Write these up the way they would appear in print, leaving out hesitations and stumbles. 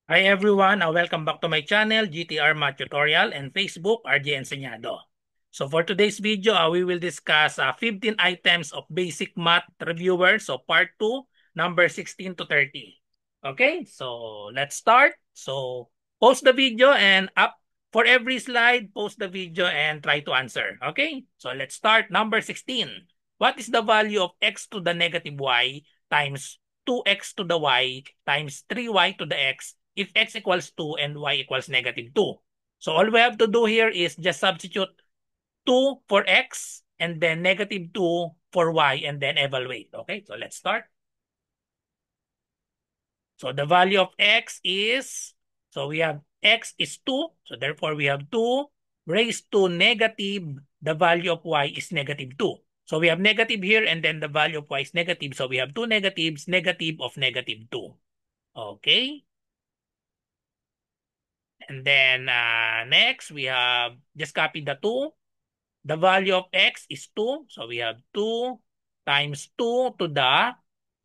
Hi everyone, welcome back to my channel, GTR Math Tutorial, and Facebook, RJ Enseñado. So for today's video, we will discuss 15 items of basic math reviewers. So part 2, number 16 to 30. Okay, so let's start. So post the video and up for every slide, post the video and try to answer. Okay, so let's start. Number 16. What is the value of x to the negative y times 2x to the y times 3y to the x if x equals 2 and y equals negative 2. So all we have to do here is just substitute 2 for x and then negative 2 for y and then evaluate. Okay, so let's start. So the value of x is, so we have x is 2. So therefore we have 2 raised to negative, the value of y is negative 2. So we have negative here and then the value of y is negative. So we have two negatives, negative of negative 2. Okay. And then next, we have just copy the 2. The value of x is 2. So we have 2 times 2 to the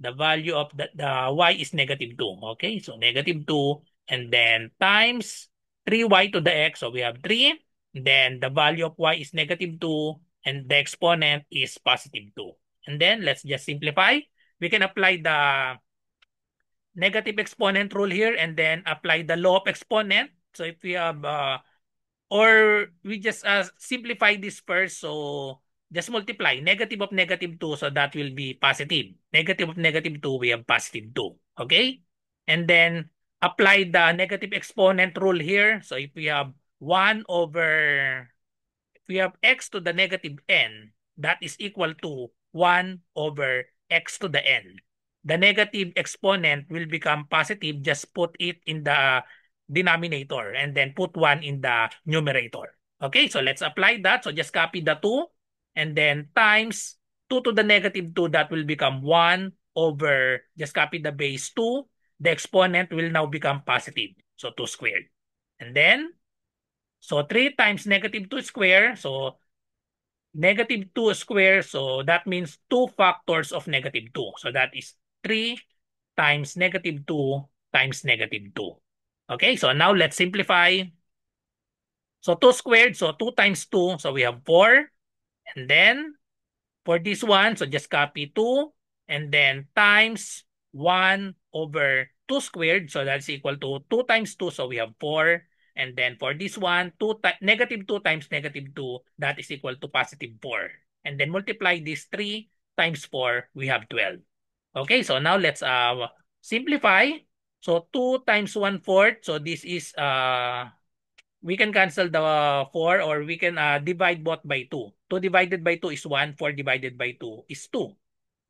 value of the y is negative 2. Okay, so negative 2. And then times 3y to the x. So we have 3. Then the value of y is negative 2. And the exponent is positive 2. And then let's just simplify. We can apply the negative exponent rule here and then apply the law of exponent. So if we have, or we just simplify this first. So just multiply negative of negative 2. So that will be positive. Negative of negative 2, we have positive 2. Okay? And then apply the negative exponent rule here. So if we have 1 over, if we have x to the negative n, that is equal to 1 over x to the n. The negative exponent will become positive. Just put it in the denominator and then put 1 in the numerator. Okay, so let's apply that. So just copy the 2 and then times 2 to the negative 2. That will become 1 over, just copy the base 2. The exponent will now become positive. So 2 squared. And then, so 3 times negative 2 squared. So negative 2 squared. So that means 2 factors of negative 2. So that is 3 times negative 2 times negative 2. Okay, so now let's simplify. So 2 squared, so 2 times 2, so we have 4. And then for this one, so just copy 2 and then times 1 over 2 squared. So that's equal to 2 times 2, so we have 4. And then for this one, negative 2 times negative 2, that is equal to positive 4. And then multiply this 3 times 4, we have 12. Okay, so now let's simplify. So 2 times 1/4, so this is we can cancel the 4 or we can divide both by 2. 2 divided by 2 is 1. 4 divided by 2 is 2.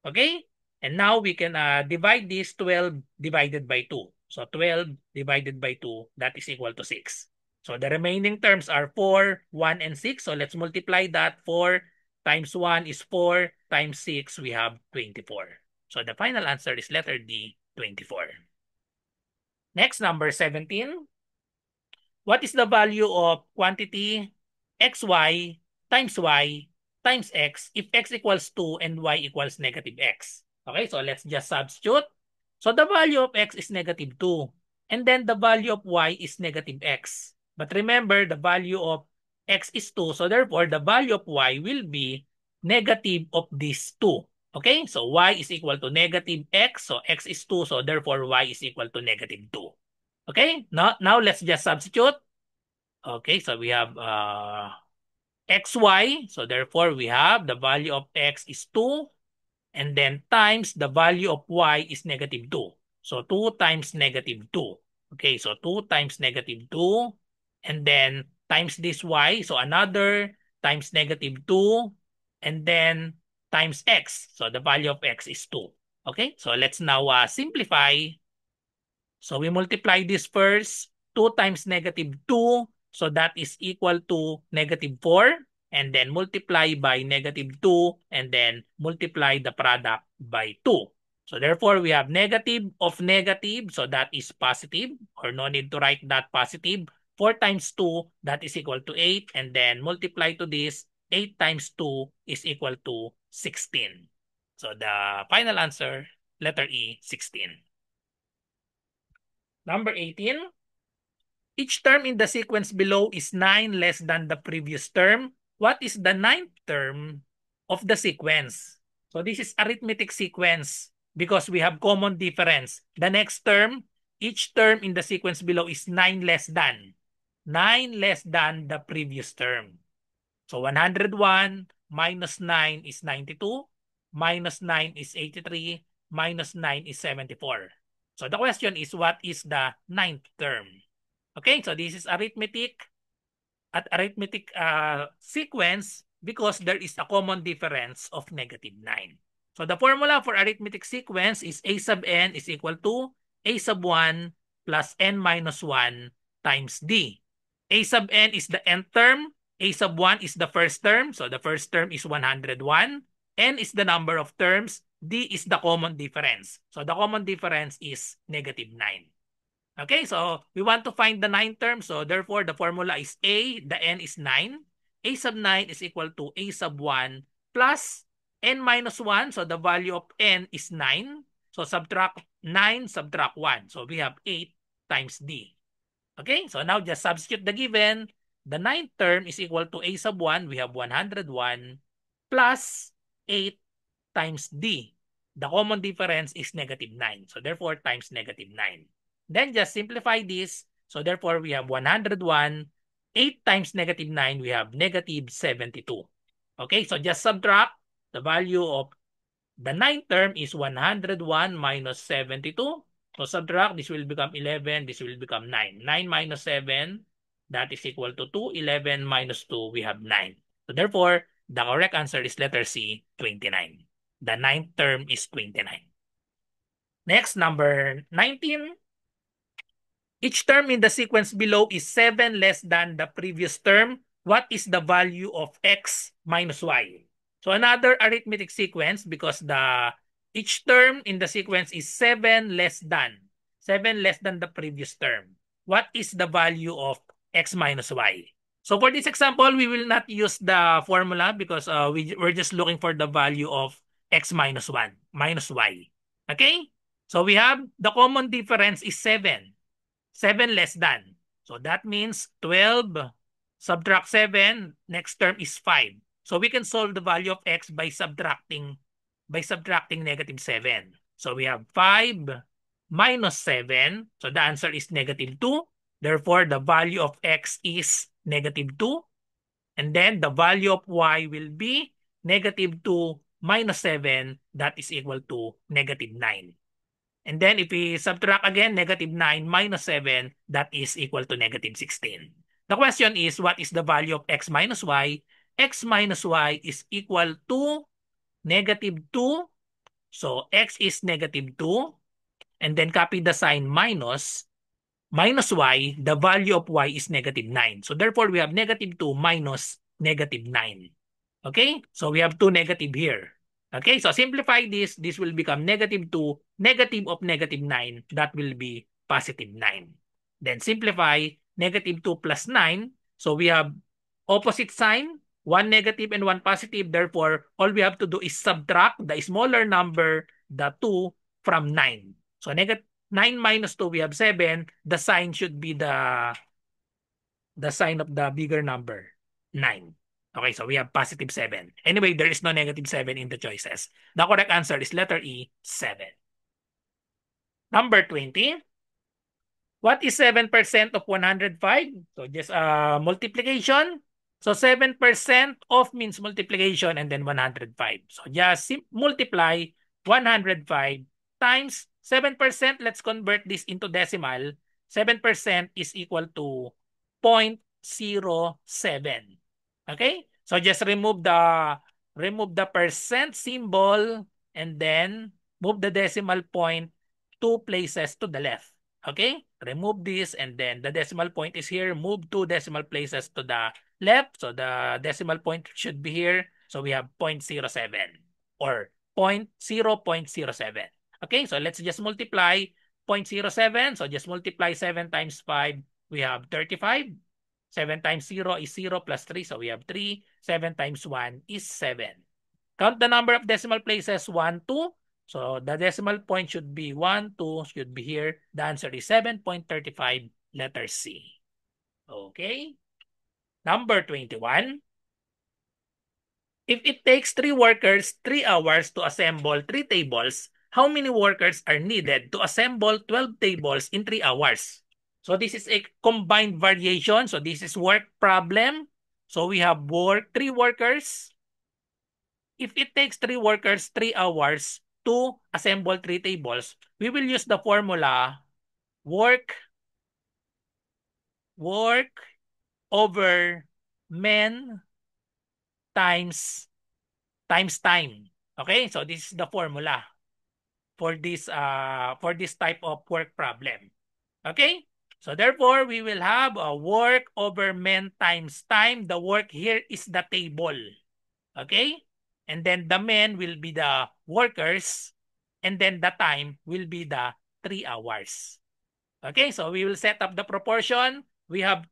Okay? And now we can divide this 12 divided by 2. So 12 divided by 2, that is equal to 6. So the remaining terms are 4, 1, and 6. So let's multiply that. 4 times 1 is 4 times 6, we have 24. So the final answer is letter D, 24. Next, number 17. What is the value of quantity xy times x if x equals 2 and y equals negative x? Okay, so let's just substitute. So the value of x is negative 2 and then the value of y is negative x. But remember, the value of x is 2, so therefore the value of y will be negative of these 2. Okay, so y is equal to negative x, so x is 2, so therefore y is equal to negative 2. Okay, now let's just substitute. Okay, so we have xy. So therefore, we have the value of x is 2 and then times the value of y is negative 2. So 2 times negative 2. Okay, so 2 times negative 2 and then times this y. So another times negative 2 and then times x. So the value of x is 2. Okay, so let's now simplify. So we multiply this first. 2 times negative 2. So that is equal to negative 4. And then multiply by negative 2. And then multiply the product by 2. So therefore, we have negative of negative. So that is positive. Or no need to write that positive. 4 times 2, that is equal to 8. And then multiply to this. 8 times 2 is equal to 16. So the final answer, letter E, 16. Number 18. Each term in the sequence below is 9 less than the previous term. What is the ninth term of the sequence? So this is arithmetic sequence because we have common difference. The next term, each term in the sequence below is 9 less than. 9 less than the previous term. So 101 minus 9 is 92, minus 9 is 83, minus 9 is 74. So the question is, what is the ninth term? Okay, so this is arithmetic sequence because there is a common difference of -9. So the formula for arithmetic sequence is a sub n is equal to a sub 1 plus n minus 1 times d. A sub n is the nth term. A sub 1 is the first term. So the first term is 101. N is the number of terms. D is the common difference. So the common difference is -9. Okay, so we want to find the ninth term. So therefore, the formula is A, the n is 9. A sub 9 is equal to A sub 1 plus n minus 1. So the value of n is 9. So subtract 9, subtract 1. So we have 8 times D. Okay, so now just substitute the given. The ninth term is equal to A sub 1. We have 101 plus 8 times D. The common difference is -9. So therefore, times -9. Then just simplify this. So therefore, we have 101. 8 times -9, we have -72. Okay, so just subtract the value of the ninth term is 101 minus 72. So subtract, this will become 11, this will become 9. 9 minus 7, that is equal to 2. 11 minus 2, we have 9. So therefore, the correct answer is letter C, 29. The ninth term is 29. Next, number 19. Each term in the sequence below is 7 less than the previous term. What is the value of x minus y? So another arithmetic sequence because each term in the sequence is 7 less than the previous term. What is the value of x minus y? So for this example, we will not use the formula because we're just looking for the value of x minus 1 minus y. Okay? So we have the common difference is 7. 7 less than. So that means 12 subtract 7, next term is 5. So we can solve the value of x by subtracting -7. So we have 5 minus 7. So the answer is -2. Therefore, the value of x is -2. And then the value of y will be -2 minus 7. That is equal to -9. And then if we subtract again, -9 minus 7, that is equal to -16. The question is, what is the value of x minus y? X minus y is equal to -2. So x is -2. And then copy the sign minus y. The value of y is -9. So therefore, we have -2 minus -9. Okay? So we have two negative here. Okay, so simplify this. This will become -2, negative of -9. That will be +9. Then simplify -2 plus 9. So we have opposite sign, one negative and one positive. Therefore, all we have to do is subtract the smaller number, the 2, from 9. So -9 minus 2, we have 7. The sign should be the sign of the bigger number, 9. Okay, so we have +7. Anyway, there is no -7 in the choices. The correct answer is letter E, 7. Number 20. What is 7% of 105? So just multiplication. So 7% of means multiplication and then 105. So just multiply 105 times 7%. Let's convert this into decimal. 7% is equal to 0.07. Okay? So just remove the percent symbol and then move the decimal point 2 places to the left. Okay? Remove this and then the decimal point is here. Move 2 decimal places to the left. So the decimal point should be here. So we have 0.07 or 0.07. Okay, so let's just multiply 0.07. So just multiply 7 times 5. We have 35. 7 times 0 is 0 plus 3. So we have 3. 7 times 1 is 7. Count the number of decimal places. 1, 2, So the decimal point should be 1, 2, should be here. The answer is 7.35, letter C. Okay. Number 21. If it takes 3 workers 3 hours to assemble 3 tables, how many workers are needed to assemble 12 tables in 3 hours? So this is a combined variation. So this is work problem. So we have 3 workers. If it takes 3 workers 3 hours to assemble 3 tables, we will use the formula work over men times time. Okay? So this is the formula for this type of work problem. Okay? So therefore, we will have a work over men times time. The work here is the table. Okay? And then the men will be the workers. And then the time will be the 3 hours. Okay? So we will set up the proportion. We have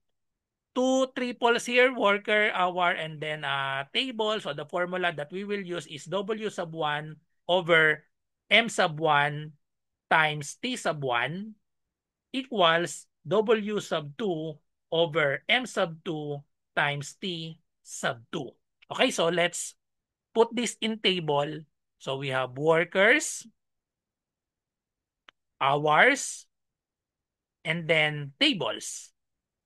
two triples here, worker, hour, and then table. So the formula that we will use is W sub 1 over M sub 1 times T sub 1 equals W sub 2 over M sub 2 times T sub 2. Okay, so let's put this in table. So we have workers, hours, and then tables.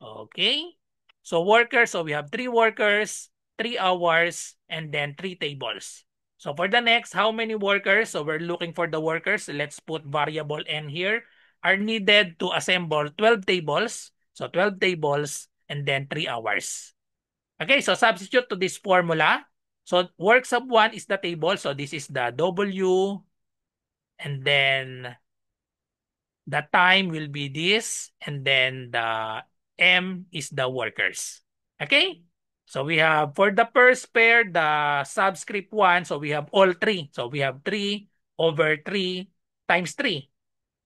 Okay. So workers, so we have 3 workers, 3 hours, and then 3 tables. So for the next, how many workers? So we're looking for the workers. Let's put variable n here. Are needed to assemble 12 tables. So 12 tables and then 3 hours. Okay, so substitute to this formula. So work sub 1 is the table. So this is the W, and then the time will be this, and then the M is the workers. Okay? So we have, for the first pair, the subscript 1, so we have all 3. So we have 3 over 3 times 3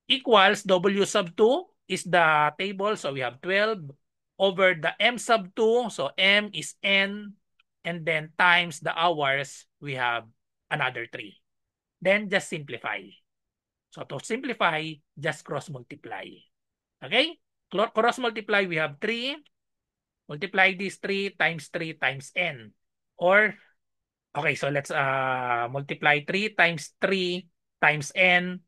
equals W sub 2 is the table. So we have 12 over the M sub 2. So M is N, and then times the hours, we have another 3. Then just simplify. So to simplify, just cross multiply. Okay? Cross multiply, we have 3. Multiply this 3 times n. Or, okay, so let's multiply 3 times 3 times n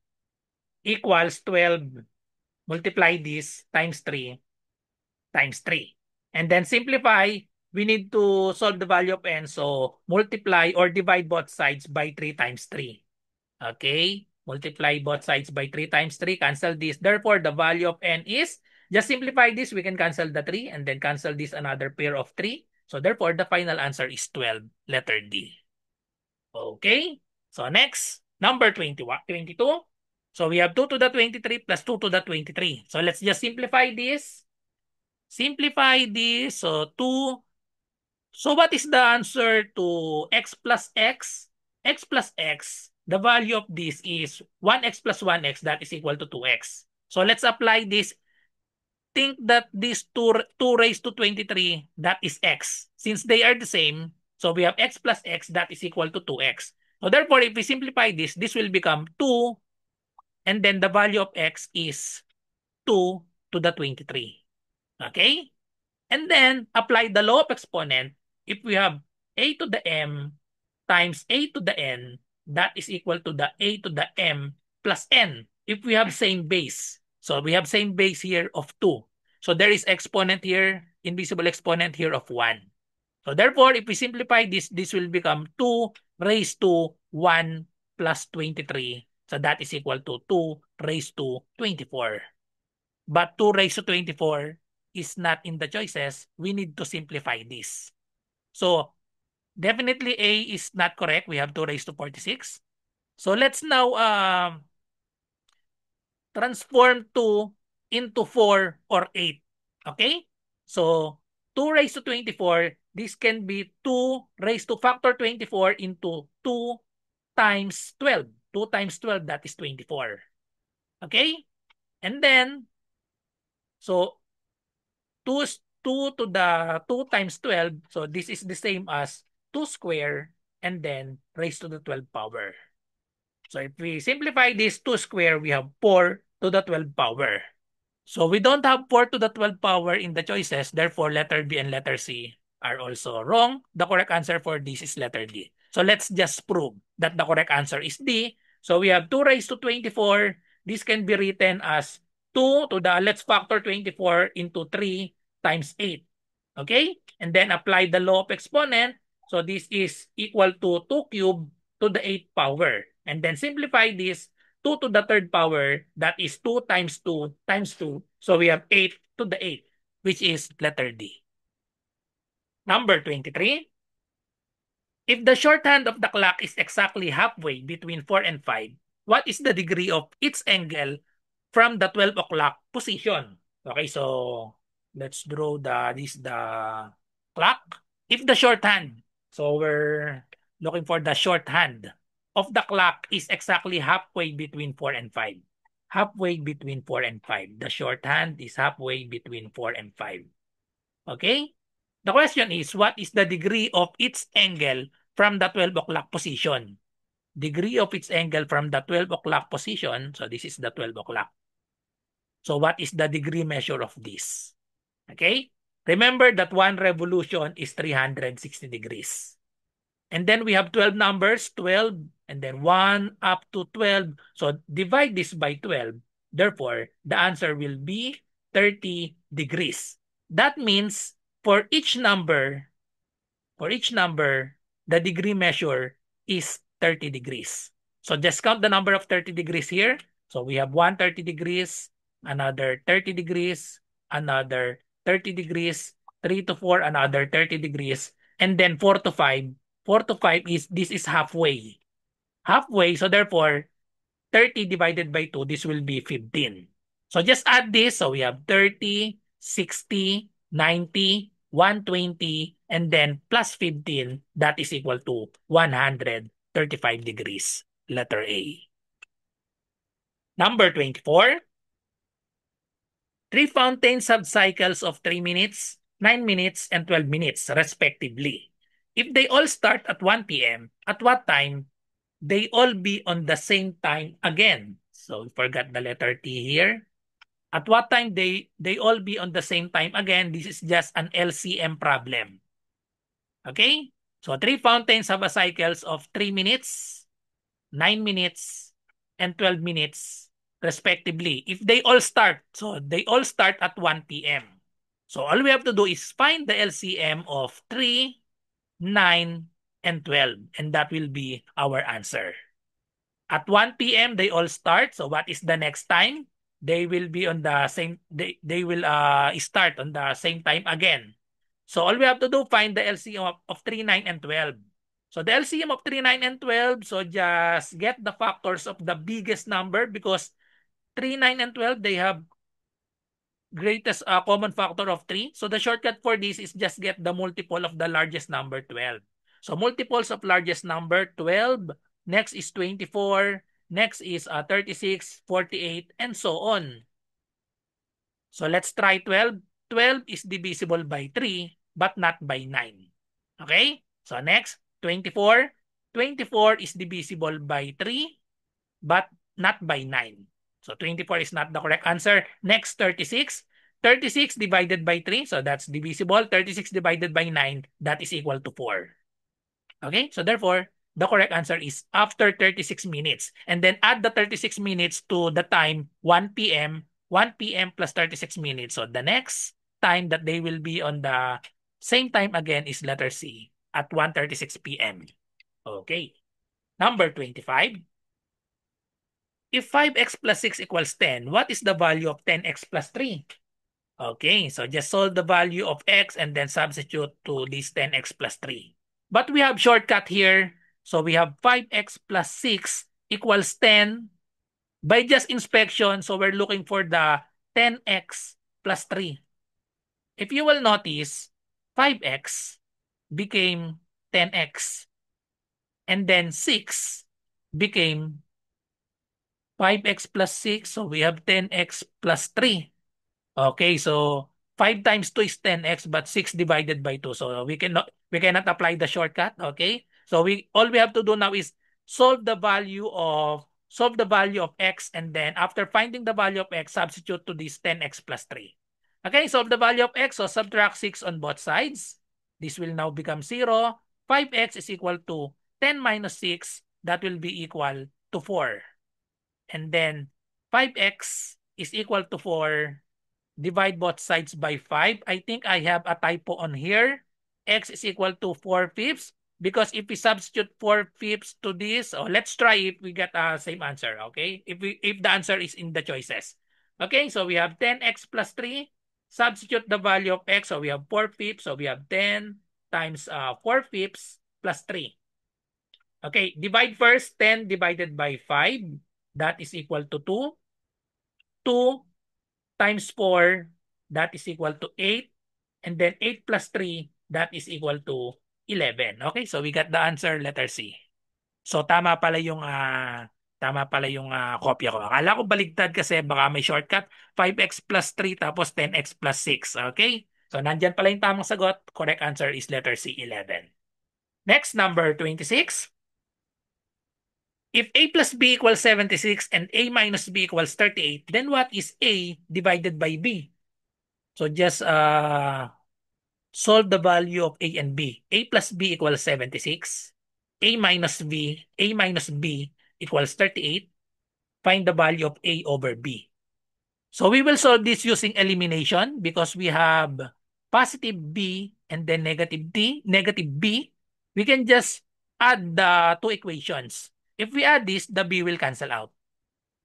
equals 12. Multiply this times 3 times 3. And then simplify, we need to solve the value of n. So multiply or divide both sides by 3 times 3. Okay? Multiply both sides by 3 times 3. Cancel this. Therefore, the value of n is, just simplify this. We can cancel the 3 and then cancel this another pair of 3. So therefore, the final answer is 12, letter D. Okay? So next, number 22. So we have 2 to the 23 plus 2 to the 23. So let's just simplify this. Simplify this. So 2. So what is the answer to x plus x? X plus x, the value of this is 1x plus 1x, that is equal to 2x. So let's apply this. Think that this 2 raised to 23, that is x. Since they are the same, so we have x plus x, that is equal to 2x. So therefore, if we simplify this will become 2, and then the value of x is 2 to the 23. Okay? And then apply the law of exponent. If we have a to the m times a to the n, that is equal to the a to the m plus n. If we have same base. So we have same base here of 2. So there is exponent here, invisible exponent here of 1. So therefore, if we simplify this will become 2 raised to 1 plus 23. So that is equal to 2 raised to 24. But 2 raised to 24 is not in the choices. We need to simplify this. So definitely A is not correct. We have 2 raised to 46. So let's now transform 2 into 4 or 8. Okay? So 2 raised to 24, this can be 2 raised to factor 24 into 2 times 12. 2 times 12, that is 24. Okay? And then, so 2 to the 2 times 12. So this is the same as 2 square and then raised to the 12 power. So if we simplify this 2 square, we have 4 to the 12 power. So we don't have 4 to the 12 power in the choices. Therefore, letter B and letter C are also wrong. The correct answer for this is letter D. So let's just prove that the correct answer is D. So we have 2 raised to 24. This can be written as 2 to the, let's factor 24 into 3 times 8. Okay? And then apply the law of exponent. So this is equal to 2 cubed to the 8th power. And then simplify this, 2 to the 3rd power, that is 2 times 2 times 2. So we have 8 to the 8, which is letter D. Number 23. If the shorthand of the clock is exactly halfway between 4 and 5, what is the degree of its angle from the 12 o'clock position? Okay, so let's draw the clock. If the shorthand, so we're looking for the shorthand of the clock is exactly halfway between 4 and 5. Halfway between 4 and 5. The shorthand is halfway between 4 and 5. Okay? The question is, what is the degree of its angle from the 12 o'clock position? Degree of its angle from the 12 o'clock position. So this is the 12 o'clock. So what is the degree measure of this? Okay? Remember that one revolution is 360 degrees. And then we have 12 numbers, 12, and then 1 up to 12. So divide this by 12. Therefore, the answer will be 30 degrees. That means for each number, the degree measure is 30 degrees. So just count the number of 30 degrees here. So we have 130 degrees, another 30 degrees, another 30 degrees, 3 to 4, another 30 degrees, and then 4 to 5. 4 to 5 is, this is halfway. Halfway, so therefore, 30 divided by 2, this will be 15. So just add this. So we have 30, 60, 90, 120, and then plus 15, that is equal to 135 degrees. Letter A. Number 24. 3 fountains have cycles of 3 minutes, 9 minutes, and 12 minutes, respectively. If they all start at 1 p.m., at what time they all be on the same time again? So we forgot the letter T here. At what time they all be on the same time again? This is just an LCM problem. Okay? So 3 fountains have a cycles of 3 minutes, 9 minutes, and 12 minutes respectively. If they all start, so they all start at 1 p.m. So all we have to do is find the LCM of 3, 9, and 12. And that will be our answer. At 1 p.m. they all start. So what is the next time? They will be on the same, they will start on the same time again. So all we have to do, find the LCM of 3, 9, and 12. So the LCM of 3, 9, and 12, so just get the factors of the biggest number because 3, 9, and 12, they have greatest common factor of 3. So the shortcut for this is just get the multiple of the largest number, 12. So multiples of largest number, 12. Next is 24. Next is 36, 48, and so on. So let's try 12. 12 is divisible by 3, but not by 9. Okay? So next, 24. 24 is divisible by 3, but not by 9. So 24 is not the correct answer. Next, 36. 36 divided by 3, so that's divisible. 36 divided by 9, that is equal to 4. Okay? So therefore, the correct answer is after 36 minutes. And then add the 36 minutes to the time 1 p.m. 1 p.m. plus 36 minutes. So the next time that they will be on the same time again is letter C at 1:36 p.m. Okay. Number 25. If 5x plus 6 equals 10, what is the value of 10x plus 3? Okay, so just solve the value of x and then substitute to this 10x plus 3. But we have shortcut here. So we have 5x plus 6 equals 10. By just inspection, so we're looking for the 10x plus 3. If you will notice, 5x became 10x. And then 6 became 5x plus 6. So we have 10x plus 3. Okay, so 5 times 2 is 10x, but 6 divided by 2. So we cannot apply the shortcut. Okay, so all we have to do now is solve the value of solve the value of x, and then after finding the value of x, substitute to this 10x plus 3. Okay, solve the value of x, so subtract 6 on both sides. This will now become 0. 5x is equal to 10 minus 6. That will be equal to 4. And then 5x is equal to 4. Divide both sides by 5. I think I have a typo on here. X is equal to 4/5 because if we substitute 4/5 to this, let's try if we get a same answer, okay? If the answer is in the choices. Okay, so we have 10x plus 3. Substitute the value of x, so we have 4/5, so we have 10 times 4/5 plus 3. Okay, divide first 10 divided by 5. That is equal to 2. 2 times 4, that is equal to 8. And then 8 plus 3, that is equal to 11. Okay, so we got the answer, letter C. So tama pala yung kopya ko. Akala ko baligtad kasi baka may shortcut. 5x plus 3 tapos 10x plus 6. Okay? So nandyan pala yung tamang sagot. Correct answer is letter C, 11. Next, number 26. If a plus b equals 76 and a minus b equals 38, then what is a divided by b? So just solve the value of a and b. A plus b equals 76. A minus b equals 38. Find the value of a over b. So we will solve this using elimination because we have positive b and then negative b. We can just add the two equations. If we add this, the b will cancel out.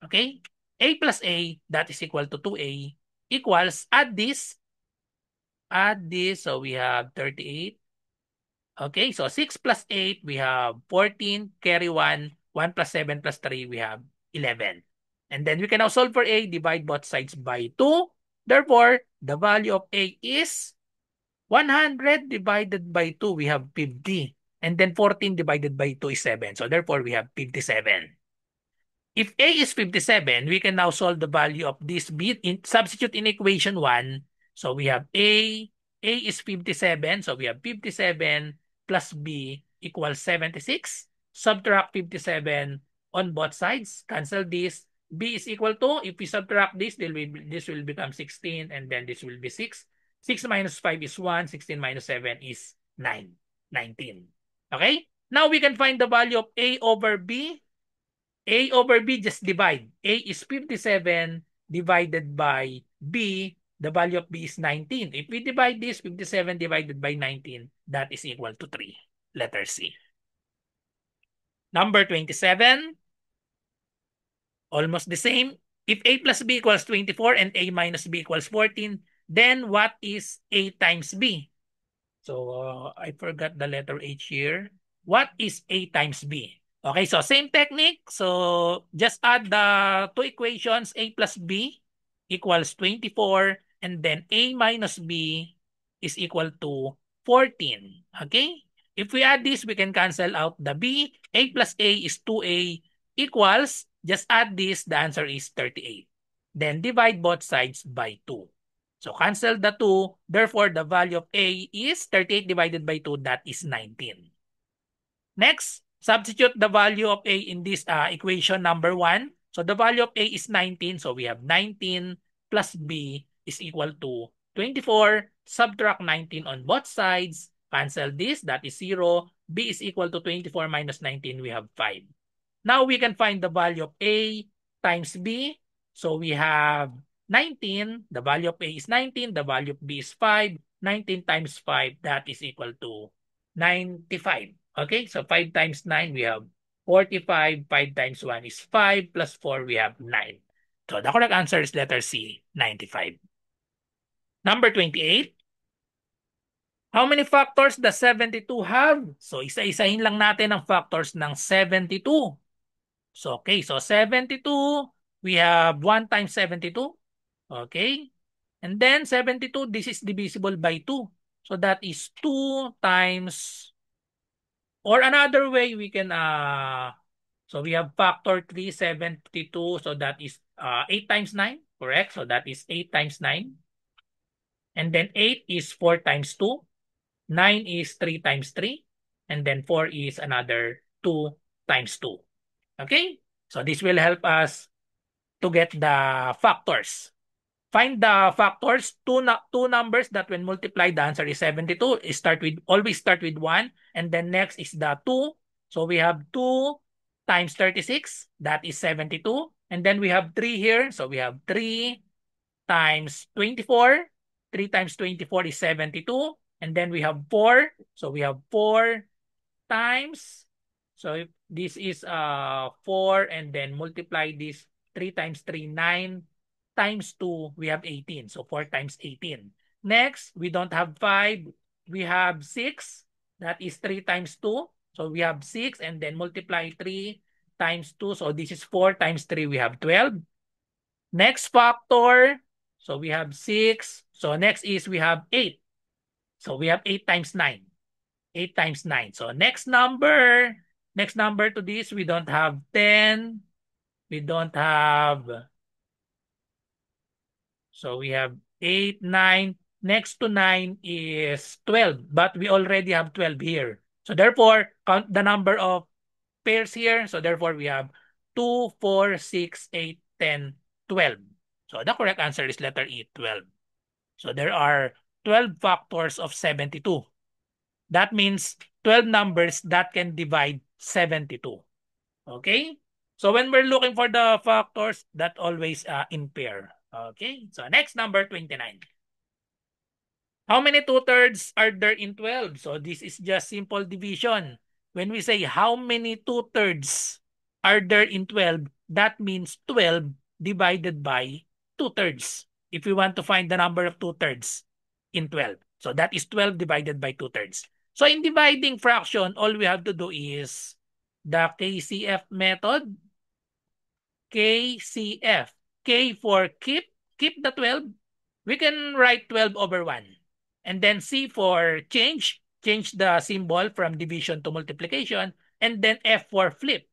Okay? A plus a, that is equal to 2a, equals, add this, so we have 38. Okay, so 6 plus 8, we have 14, carry 1, 1 plus 7 plus 3, we have 11. And then we can now solve for a, divide both sides by 2. Therefore, the value of a is 100 divided by 2, we have 50. And then 14 divided by 2 is 7. So therefore, we have 57. If a is 57, we can now solve the value of this b, substitute in equation 1. So we have a is 57. So we have 57 plus b equals 76. Subtract 57 on both sides. Cancel this. B is equal to, if we subtract this, this will become 16 and then this will be 6. 6 minus 5 is 1. 16 minus 7 is 9. 19. Okay? Now we can find the value of a over b. A over B, just divide. A is 57 divided by B. The value of B is 19. If we divide this, 57 divided by 19, that is equal to 3. Letter C. Number 27. Almost the same. If A plus B equals 24 and A minus B equals 14, then what is A times B? So I forgot the letter H here. What is A times B? Okay, so same technique. So just add the two equations, A plus B equals 24, and then A minus B is equal to 14. Okay? If we add this, we can cancel out the B. A plus A is 2A equals, just add this, the answer is 38. Then divide both sides by 2. So cancel the 2. Therefore, the value of A is 38 divided by 2. That is 19. Next, substitute the value of A in this equation number 1. So the value of A is 19. So we have 19 plus B is equal to 24. Subtract 19 on both sides. Cancel this. That is 0. B is equal to 24 minus 19. We have 5. Now we can find the value of A times B. So we have 19. The value of A is 19. The value of B is 5. 19 times 5, that is equal to 95. Okay, so 5 times 9, we have 45. 5 times 1 is 5. Plus 4, we have 9. So the correct answer is letter C, 95. Number 28. How many factors does 72 have? So isa-isahin lang natin ang factors ng 72. So okay, so 72, we have 1 times 72. Okay. And then 72, this is divisible by 2. So that is 2 times, or another way we can, so we have factor 372. So that is 8 times 9, correct? So that is 8 times 9. And then 8 is 4 times 2. 9 is 3 times 3. And then 4 is another 2 times 2. Okay? So this will help us to get the factors. Find the factors, two numbers that when multiplied, the answer is 72. Always start with 1. And then next is the 2. So we have 2 times 36. That is 72. And then we have 3 here. So we have 3 times 24. 3 times 24 is 72. And then we have 4. So we have 4 times. So if this is 4 and then multiply this 3 times 3, 9 times 2, we have 18. So 4 times 18. Next, we don't have 5. We have 6. That is 3 times 2. So we have 6 and then multiply 3 times 2. So this is 4 times 3. We have 12. Next factor. So we have 6. So next is we have 8. So we have 8 times 9. 8 times 9. So next number to this, we don't have 10. We don't have, so we have 8, 9. Next to 9 is 12, but we already have 12 here. So therefore, count the number of pairs here. So therefore, we have 2, 4, 6, 8, 10, 12. So the correct answer is letter E, 12. So there are 12 factors of 72. That means 12 numbers that can divide 72. Okay? So when we're looking for the factors, that always in pair. Okay? So next, number 29. How many two-thirds are there in 12? So this is just simple division. When we say how many two-thirds are there in 12, that means 12 divided by two-thirds. If we want to find the number of two-thirds in 12. So that is 12 divided by two-thirds. So in dividing fraction, all we have to do is the KCF method. KCF. K for keep the 12. We can write 12 over 1. And then C for change the symbol from division to multiplication. And then F for flip.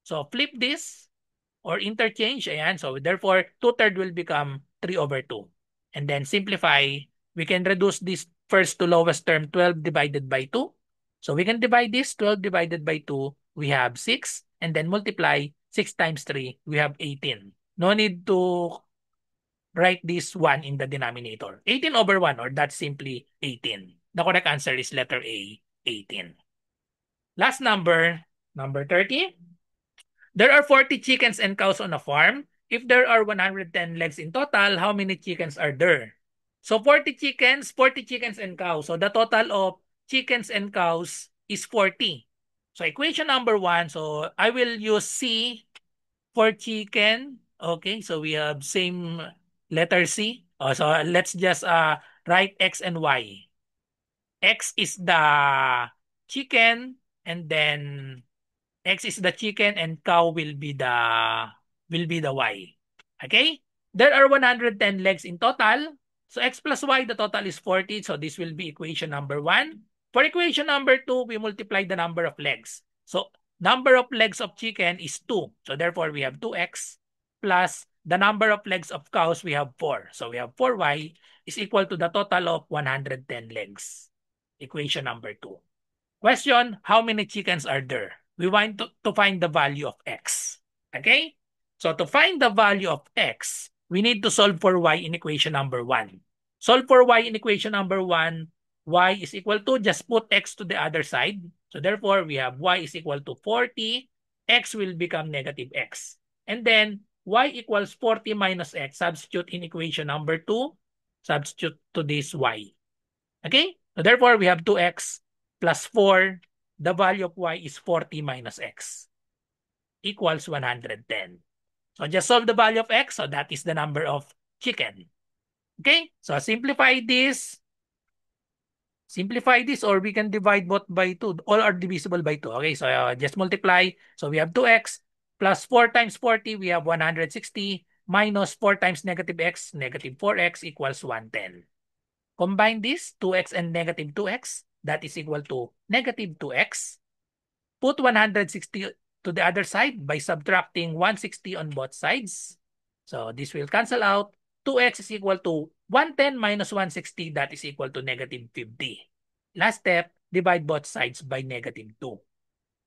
So flip this or interchange. Ayan. So therefore, 2/3 will become 3 over 2. And then simplify. We can reduce this first to lowest term, 12 divided by 2. So we can divide this, 12 divided by 2. We have 6. And then multiply 6 times 3. We have 18. No need to write this 1 in the denominator. 18 over 1, or that's simply 18. The correct answer is letter A, 18. Last number 30. There are 40 chickens and cows on a farm. If there are 110 legs in total, how many chickens are there? So 40 chickens and cows. So the total of chickens and cows is 40. So equation number 1, so I will use C for chicken. Okay, so we have same letter C. So let's just write X and Y. X is the chicken, and then X is the chicken and cow will be the Y. Okay? There are 110 legs in total. So X plus Y, the total is 40. So this will be equation number 1. For equation number 2, we multiply the number of legs. So number of legs of chicken is 2. So therefore, we have 2X plus the number of legs of cows, we have 4. So we have 4Y is equal to the total of 110 legs. Equation number 2. Question, how many chickens are there? We want to find the value of X. Okay? So to find the value of X, we need to solve for Y in equation number 1. Solve for Y in equation number 1. Y is equal to, just put X to the other side. So therefore, we have Y is equal to 40. X will become negative X. And then, Y equals 40 minus X. Substitute in equation number 2. Substitute to this Y. Okay? So therefore, we have 2X plus 4, the value of Y is 40 minus X equals 110. So just solve the value of X. So that is the number of chicken. Okay, so simplify this, or we can divide both by 2. All are divisible by 2. Okay, so just multiply. So we have 2X plus 4 times 40, we have 160 minus 4 times negative X, negative 4X equals 110. Combine this, 2X and negative 2X. That is equal to negative 2X. Put 160 to the other side by subtracting 160 on both sides. So this will cancel out. 2X is equal to 110 minus 160. That is equal to negative 50. Last step, divide both sides by negative 2.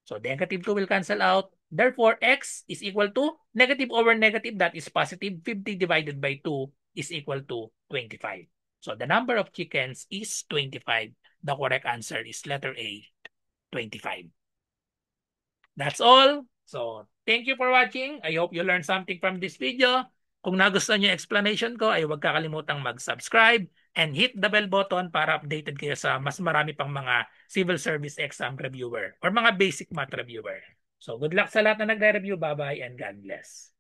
So negative 2 will cancel out. Therefore, x is equal to negative over negative, that is positive. 50 divided by 2 is equal to 25. So the number of chickens is 25. The correct answer is letter A, 25. That's all. So thank you for watching. I hope you learned something from this video. Kung nagustuhan niyo yung explanation ko, ay huwag kakalimutang mag-subscribe and hit the bell button para updated kayo sa mas marami pang mga civil service exam reviewer or mga basic math reviewer. So good luck sa lahat na nagre-review. Bye-bye and God bless.